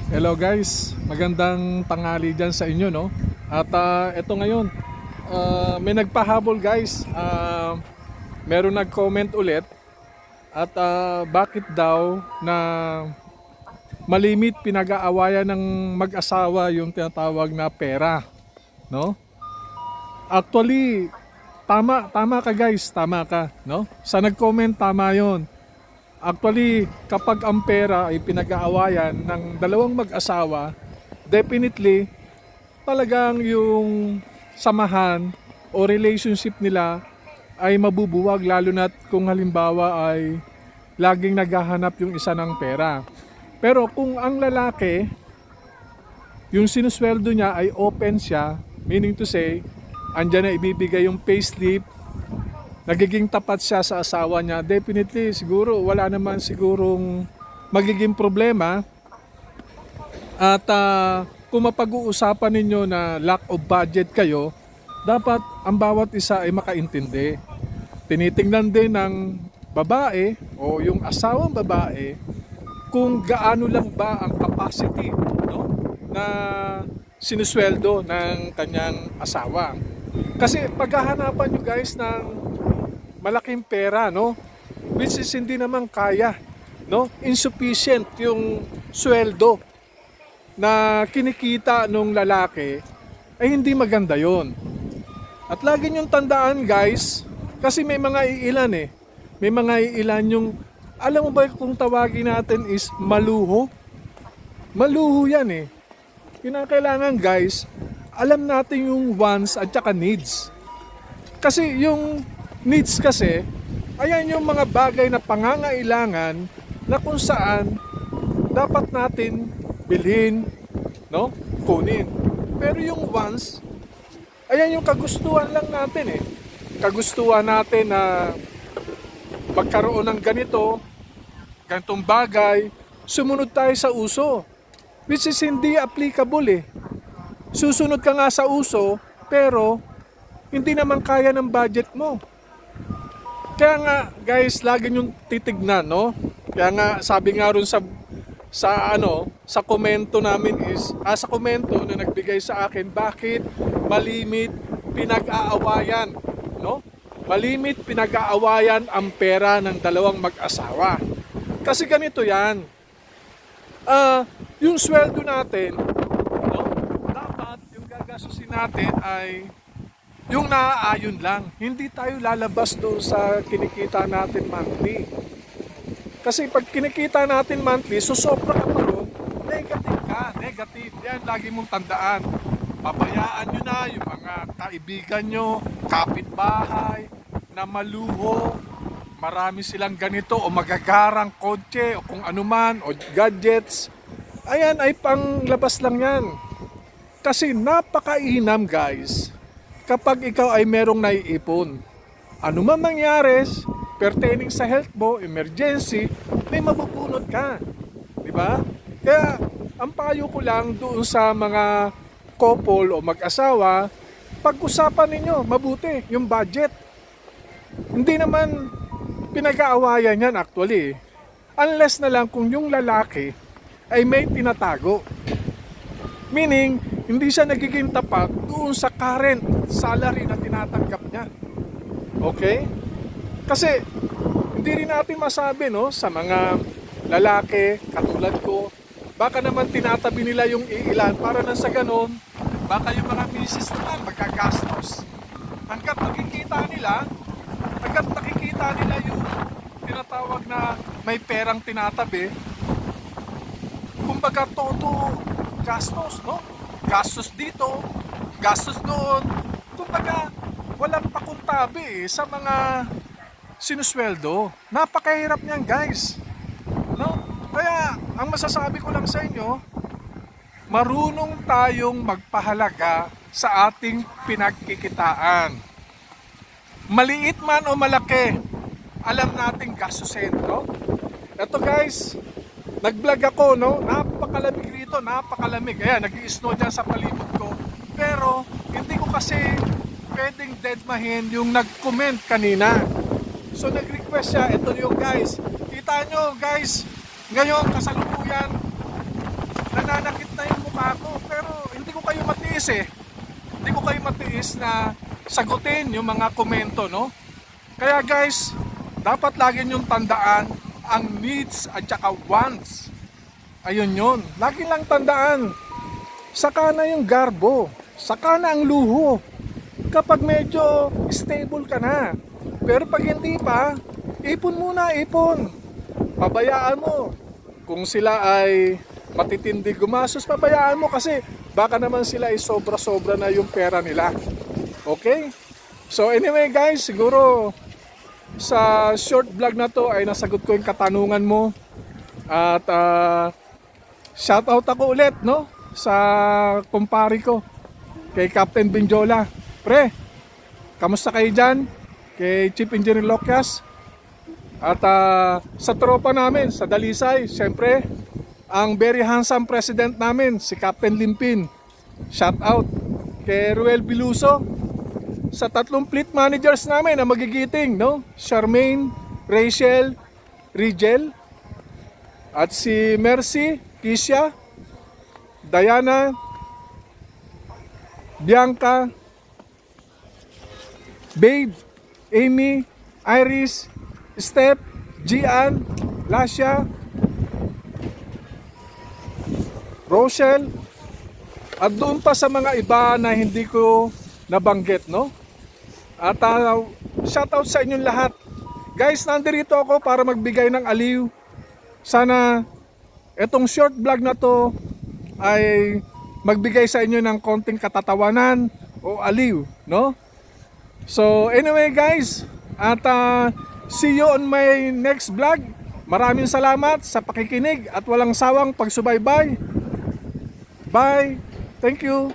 Hello guys, magandang tanghali dyan sa inyo, no? At eto ngayon, may nagpahabol guys. Meron nag-comment ulit at bakit daw na malimit pinag-aawayan ng mag-asawa yung tinatawag na pera, no? Actually, tama ka guys, tama ka, no? Sa nag-comment, tama yon. Actually, kapag ang pera ay pinag-aawayan ng dalawang mag-asawa, definitely talagang yung samahan o relationship nila ay mabubuwag, lalo na kung halimbawa ay laging naghahanap yung isa ng pera. Pero kung ang lalaki, yung sinusweldo niya ay open siya, meaning to say, andyan na ibibigay yung payslip, nagiging tapat siya sa asawa niya, definitely siguro wala naman sigurong magiging problema. At kung mapag-uusapan ninyo na lack of budget kayo, dapat ang bawat isa ay makaintindi. Tinitingnan din ng babae o yung asawang babae kung gaano lang ba ang capacity, no, na sinusweldo ng kanyang asawa. Kasi paghahanapan nyo guys ng malaking pera, no, which is hindi naman kaya, no, insufficient yung sweldo na kinikita nung lalaki, ay hindi maganda yon. At lagi nyong tandaan guys, kasi may mga iilan may mga iilan yung, alam mo ba kung tawagin natin is maluho? Maluho yan Kinakailangan guys, alam natin yung wants at saka needs. Kasi yung needs kasi, ayan yung mga bagay na pangangailangan na kung saan dapat natin bilhin, no, kunin. Pero yung wants, ayan yung kagustuhan lang natin Kagustuhan natin na magkaroon ng ganitong bagay, sumunod tayo sa uso, which is hindi applicable Susunod ka nga sa uso, pero hindi naman kaya ng budget mo. Kaya nga guys, lagi nyong titignan, no? Kaya nga sabi nga ron sa komento namin is, sa komento na nagbigay sa akin, bakit malimit pinag-aawayan, no? Malimit pinag-aawayan ang pera ng dalawang mag-asawa. Kasi ganito yan. Yung sweldo natin, no? Dapat yung gagastusin natin ay yung naaayon lang. Hindi tayo lalabas doon sa kinikita natin monthly. Kasi pag kinikita natin monthly, sobra ka pa ron, negative ka. Negative. Yan, lagi mong tandaan. Pabayaan nyo na yung mga kaibigan nyo, kapitbahay, na maluho, marami silang ganito o magagarang kotse o kung anuman o gadgets. Ayan, ay panglabas lang yan. Kasi napakainam guys, kapag ikaw ay merong naiipon, ano man mangyari pertaining sa health mo, emergency, may mabubunot ka, di ba? Kaya ang payo ko lang doon sa mga couple o mag-asawa, pag-usapan ninyo mabuti yung budget. Hindi naman pinag-aawayan yan actually, unless na lang kung yung lalaki ay may tinatago, meaning hindi siya nagiging tapat doon sa current salary na tinatanggap niya. Okay? Kasi hindi rin natin masabi, no, sa mga lalaki katulad ko, baka naman tinatabi nila yung iilan para na sa ganon, baka yung mga misis naman magkagastos. Hanggat nakikita nila yung tinatawag na may perang tinatabi, kumbaga todo gastos, no? Gastos dito, gastos doon. Kumbaga, walang pakuntabi sa mga sinusweldo. Napakahirap niyan guys, no? Kaya, ang masasabi ko lang sa inyo, marunong tayong magpahalaga sa ating pinagkikitaan. Maliit man o malaki, alam nating gastusin, no? Ito guys, nag-vlog ako, no? Napakalamig rito, napakalamig. Ayan, nag-i-snow dyan sa palibot ko. Pero, hindi ko kasi pwedeng deadmahin yung nag-comment kanina. So, nag-request siya. Ito yung guys. Kita nyo, guys, ngayon, kasalukuyan, nananatili matiis eh. Hindi ko kayo matiis na sagutin yung mga komento, no? Kaya guys, dapat lagi nyong tandaan ang needs at saka wants. Ayun yun. Lagi lang tandaan. Saka na yung garbo. Saka na ang luho. Kapag medyo stable ka na. Pero pag hindi pa, ipon muna, ipon. Pabayaan mo. Kung sila ay matitindi gumastos, pabayaan mo kasi baka naman sila ay sobra-sobra na yung pera nila. Okay? So anyway guys, siguro sa short vlog na to ay nasagot ko yung katanungan mo. At shoutout ako ulit, no? Sa kumpari ko, kay Captain Benjola. Pre, kamusta kayo dyan? Kay Chief Engineer Locas. At sa tropa namin, sa Dalisay, syempre, ang very handsome president namin, si Captain Limpin. Shout out kay Ruel Biluso. Sa 3 fleet managers namin na magigiting, no? Charmaine, Rachel, Rigel, at si Mercy, Kisha, Diana, Bianca, Babe, Amy, Iris, Steph, Gian, Lasha, Rochelle, at doon pa sa mga iba na hindi ko nabanggit, no? At shoutout sa inyong lahat. Guys, nandirito ako para magbigay ng aliw. Sana etong short vlog na to ay magbigay sa inyo ng konting katatawanan o aliw, no? So anyway guys, at see you on my next vlog. Maraming salamat sa pakikinig at walang sawang pagsubaybay. Bye. Thank you.